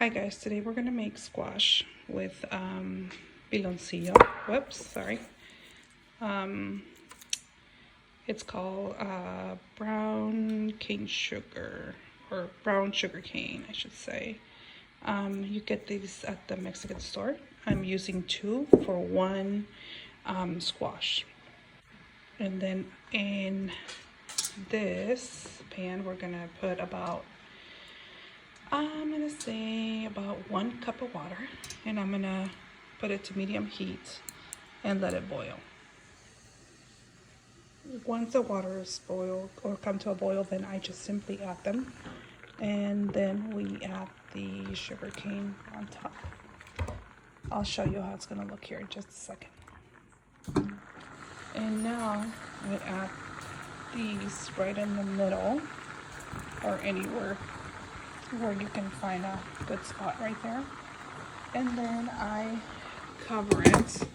Hi guys, today we're gonna make squash with piloncillo. Whoops, sorry. It's called brown cane sugar, or brown sugar cane, I should say. You get these at the Mexican store. I'm using 2 for 1 squash. And then in this pan, we're gonna put about I'm gonna say about 1 cup of water, and I'm gonna put it to medium heat and let it boil. Once the water is boiled or come to a boil, then I just simply add them, and then we add the sugar cane on top. I'll show you how it's gonna look here in just a second. And now I add these right in the middle, or anywhere where you can find a good spot right there. And then I cover it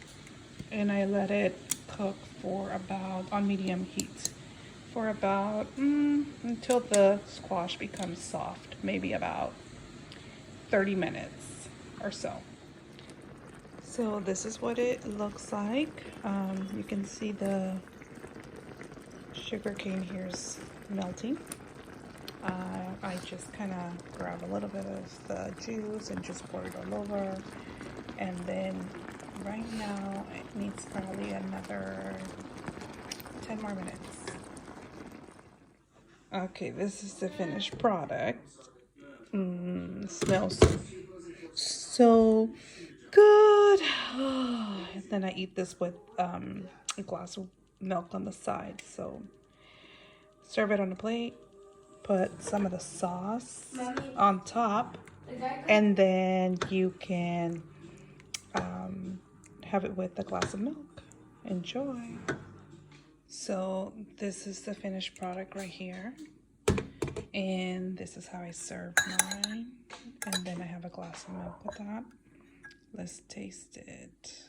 and I let it cook for about, on medium heat, for about until the squash becomes soft, maybe about 30 minutes or so. So this is what it looks like. You can see the sugar cane here is melting. I just kind of grab a little bit of the juice and just pour it all over. And then right now it needs probably another 10 more minutes. Okay, this is the finished product. Smells so good. And then I eat this with a glass of milk on the side. So serve it on a plate. Put some of the sauce on top, and then you can have it with a glass of milk. Enjoy. So this is the finished product right here, and this is how I serve mine, and then I have a glass of milk with that. Let's taste it.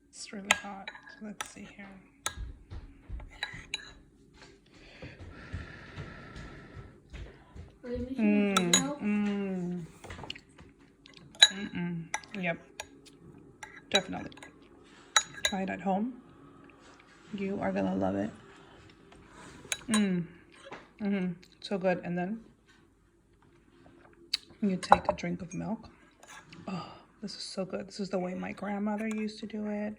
It's really hot. Let's see here. Yep, definitely. Try it at home. You are gonna love it. So good. And then you take a drink of milk. Oh, this is so good. This is the way my grandmother used to do it.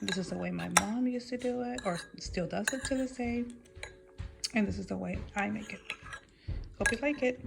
This is the way my mom used to do it, or still does it to this day. And this is the way I make it. Hope you like it.